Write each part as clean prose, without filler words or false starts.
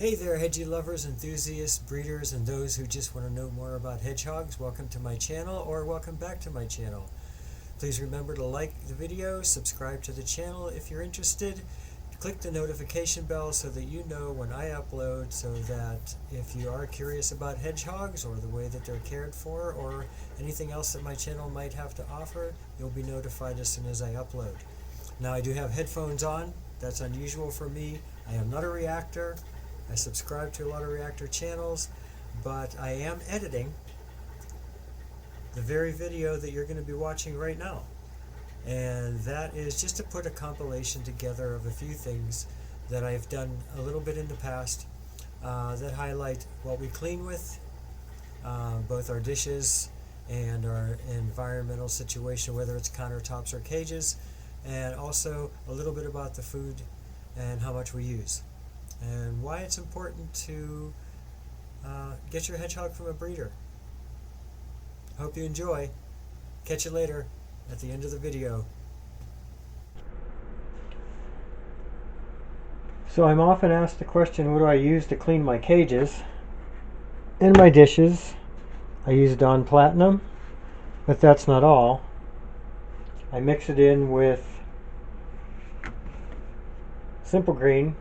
Hey there, hedgie lovers, enthusiasts, breeders, and those who just want to know more about hedgehogs. Welcome to my channel, or welcome back to my channel. Please remember to like the video, subscribe to the channel if you're interested, click the notification bell so that you know when I upload, so that if you are curious about hedgehogs or the way that they're cared for or anything else that my channel might have to offer, you'll be notified as soon as I upload. Now, I do have headphones on. That's unusual for me. I am not a reactor. I subscribe to a lot of reactor channels, but I am editing the very video that you're going to be watching right now. And that is just to put a compilation together of a few things that I've done a little bit in the past that highlight what we clean with, both our dishes and our environmental situation, whether it's countertops or cages, and also a little bit about the food and how much we use, and why it's important to get your hedgehog from a breeder. Hope you enjoy. Catch you later at the end of the video. So I'm often asked the question, what do I use to clean my cages and my dishes? I use Dawn Platinum, but that's not all. I mix it in with Simple Green,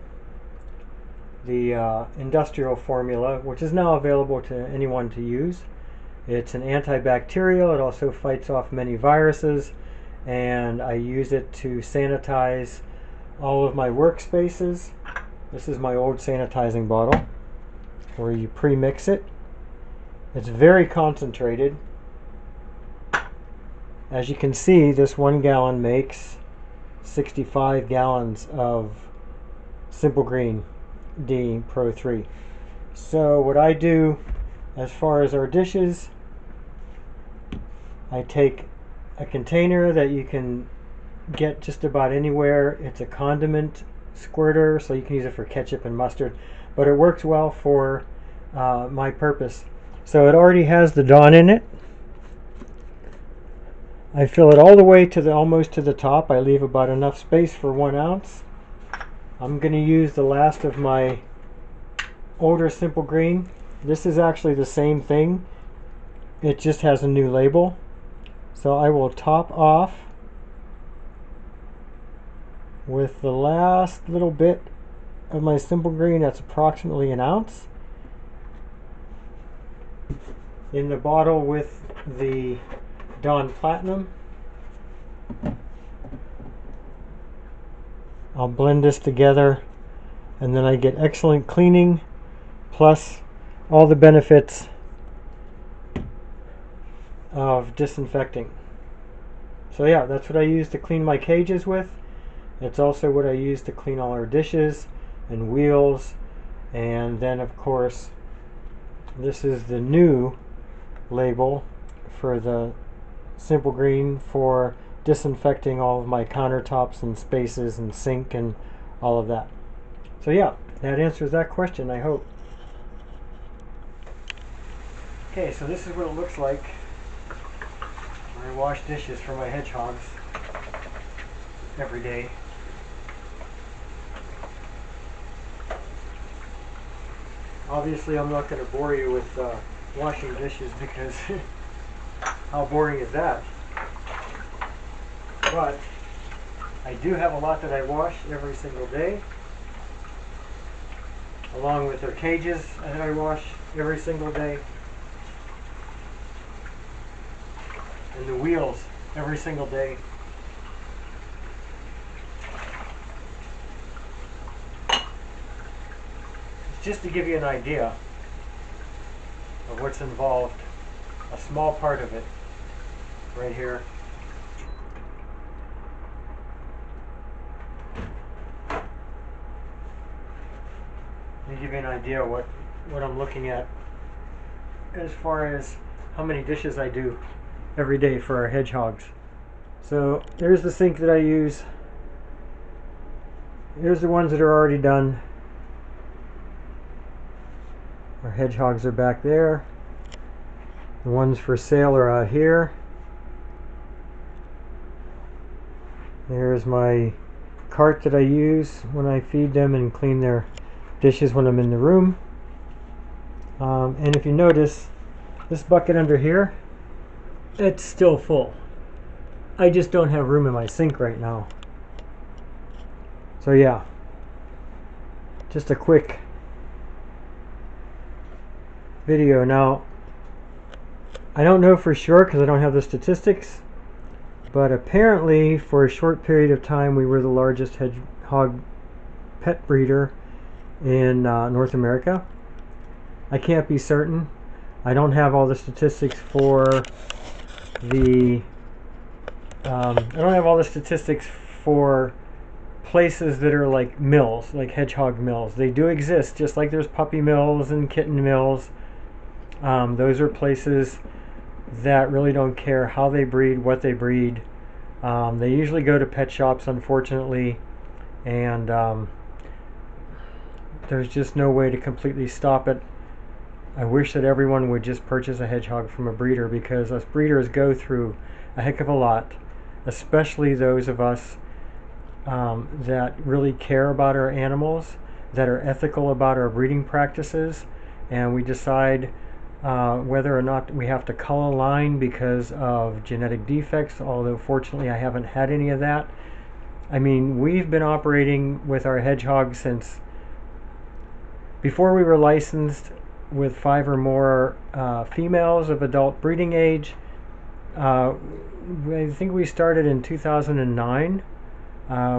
the industrial formula, which is now available to anyone to use. It's an antibacterial. It also fights off many viruses, and I use it to sanitize all of my workspaces. This is my old sanitizing bottle where you pre-mix it. It's very concentrated. As you can see, this 1 gallon makes 65 gallons of Simple Green D Pro 3. So what I do as far as our dishes, I take a container that you can get just about anywhere. It's a condiment squirter, so you can use it for ketchup and mustard, but it works well for my purpose. So it already has the Dawn in it. I fill it all the way to almost to the top. I leave about enough space for 1 ounce. I'm going to use the last of my older Simple Green. This is actually the same thing. It just has a new label. So I will top off with the last little bit of my Simple Green. That's approximately 1 ounce. In the bottle with the Dawn Platinum, I'll blend this together, and then I get excellent cleaning plus all the benefits of disinfecting. So yeah, that's what I use to clean my cages with. It's also what I use to clean all our dishes and wheels. And then of course, this is the new label for the Simple Green for disinfecting all of my countertops and spaces and sink and all of that. So yeah, that answers that question, I hope. Okay, so this is what it looks like when I wash dishes for my hedgehogs every day. Obviously, I'm not going to bore you with washing dishes, because how boring is that? But I do have a lot that I wash every single day, along with their cages that I wash every single day, and the wheels every single day. Just to give you an idea of what's involved, a small part of it right here. Let me give you an idea what I'm looking at as far as how many dishes I do every day for our hedgehogs. So there's the sink that I use. Here's the ones that are already done. Our hedgehogs are back there. The ones for sale are out here. There's my cart that I use when I feed them and clean their dishes when I'm in the room. And if you notice, this bucket under here, it's still full. I just don't have room in my sink right now. So yeah, just a quick video. Now, I don't know for sure because I don't have the statistics, but apparently for a short period of time we were the largest hedgehog pet breeder in North America. I can't be certain. I don't have all the statistics for the places that are like mills, like hedgehog mills. They do exist, just like there's puppy mills and kitten mills. Those are places that really don't care how they breed, what they breed. They usually go to pet shops, unfortunately, and there's just no way to completely stop it. I wish that everyone would just purchase a hedgehog from a breeder, because us breeders go through a heck of a lot, especially those of us that really care about our animals, that are ethical about our breeding practices, and we decide whether or not we have to cull a line because of genetic defects, although fortunately I haven't had any of that. I mean, we've been operating with our hedgehogs since before we were licensed with 5 or more females of adult breeding age. I think we started in 2009.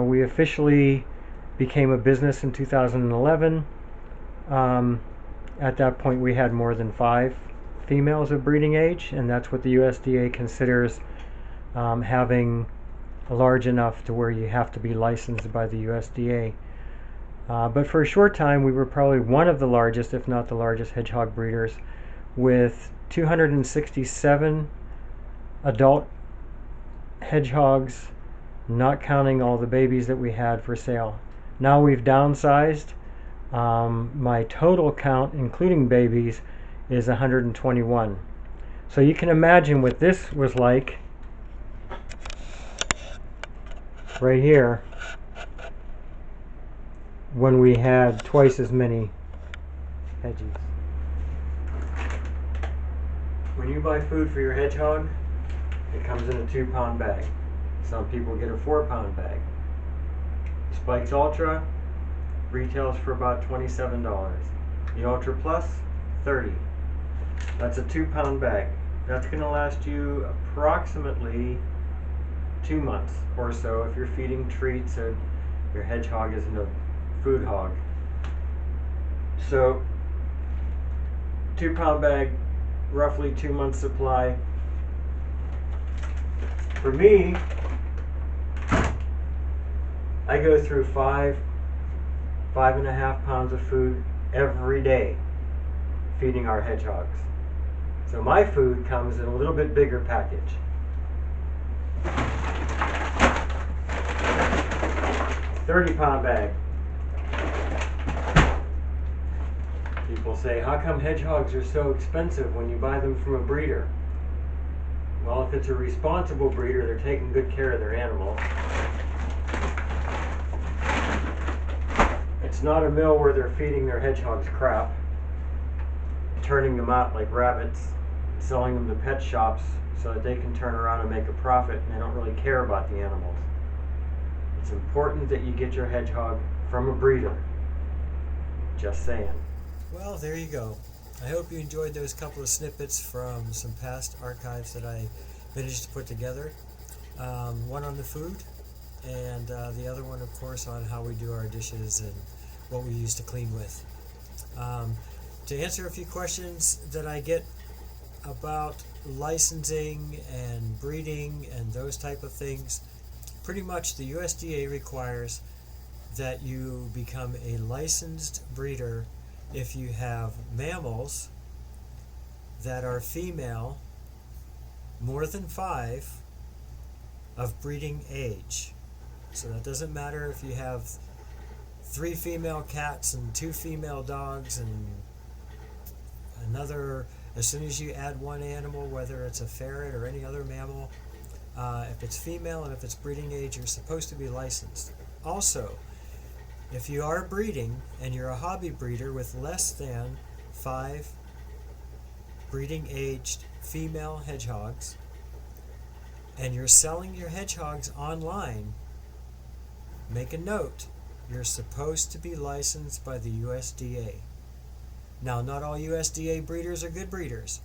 We officially became a business in 2011. At that point we had more than 5 females of breeding age, and that's what the USDA considers having large enough to where you have to be licensed by the USDA. But for a short time we were probably one of the largest, if not the largest, hedgehog breeders, with 267 adult hedgehogs, not counting all the babies that we had for sale. Now we've downsized. My total count, including babies, is 121. So you can imagine what this was like right here when we had twice as many hedgies. When you buy food for your hedgehog, it comes in a 2-pound bag. Some people get a 4-pound bag. Spikes Ultra retails for about $27. The Ultra Plus, $30. That's a 2-pound bag. That's going to last you approximately 2 months or so if you're feeding treats and your hedgehog isn't a food hog. So 2-pound bag, roughly 2 months supply. For me, I go through 5.5 pounds of food every day feeding our hedgehogs. So my food comes in a little bit bigger package. 30-pound bag. People say, how come hedgehogs are so expensive when you buy them from a breeder? Well, if it's a responsible breeder, they're taking good care of their animals. It's not a mill where they're feeding their hedgehogs crap, turning them out like rabbits, selling them to pet shops so that they can turn around and make a profit, and they don't really care about the animals. It's important that you get your hedgehog from a breeder. Just saying. Well, there you go. I hope you enjoyed those couple of snippets from some past archives that I managed to put together. One on the food, and the other one, of course, on how we do our dishes and what we use to clean with. To answer a few questions that I get about licensing and breeding and those type of things, pretty much the USDA requires that you become a licensed breeder if you have mammals that are female, more than 5, of breeding age. So that doesn't matter if you have 3 female cats and 2 female dogs and another, as soon as you add one animal, whether it's a ferret or any other mammal, if it's female and if it's breeding age, you're supposed to be licensed. Also, If you are breeding and you're a hobby breeder with less than 5 breeding aged female hedgehogs, and you're selling your hedgehogs online, make a note, you're supposed to be licensed by the USDA. Now, not all USDA breeders are good breeders.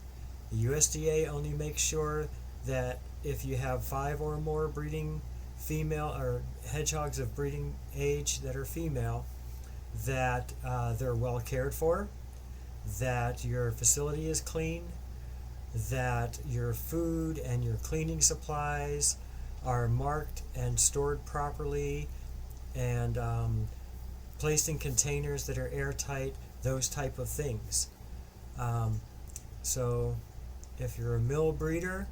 The USDA only makes sure that if you have 5 or more breeding female or hedgehogs of breeding age that are female, that they're well cared for, that your facility is clean, that your food and your cleaning supplies are marked and stored properly and placed in containers that are airtight, those type of things. So if you're a mill breeder,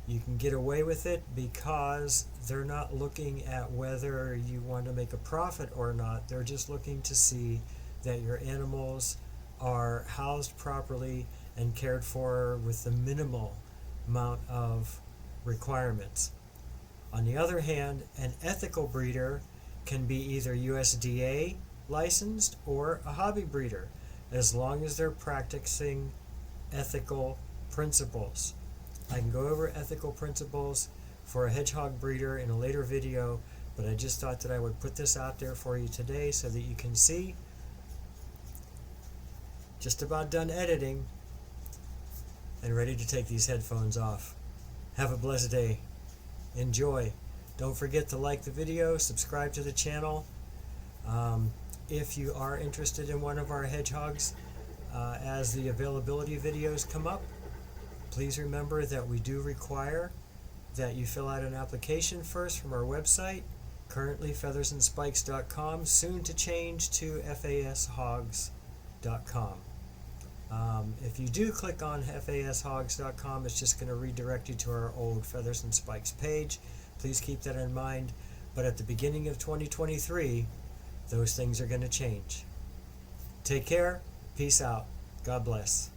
you can get away with it because they're not looking at whether you want to make a profit or not. They're just looking to see that your animals are housed properly and cared for with the minimal amount of requirements. On the other hand, an ethical breeder can be either USDA licensed or a hobby breeder, as long as they're practicing ethical principles. I can go over ethical principles for a hedgehog breeder in a later video, but I just thought that I would put this out there for you today so that you can see. Just about done editing and ready to take these headphones off. Have a blessed day. Enjoy. Don't forget to like the video, subscribe to the channel. If you are interested in one of our hedgehogs, as the availability videos come up, please remember that we do require that you fill out an application first from our website, currently feathersandspikes.com, soon to change to FASHogs.com. If you do click on FASHogs.com, it's just going to redirect you to our old Feathers and Spikes page. Please keep that in mind. But at the beginning of 2023, those things are going to change. Take care. Peace out. God bless.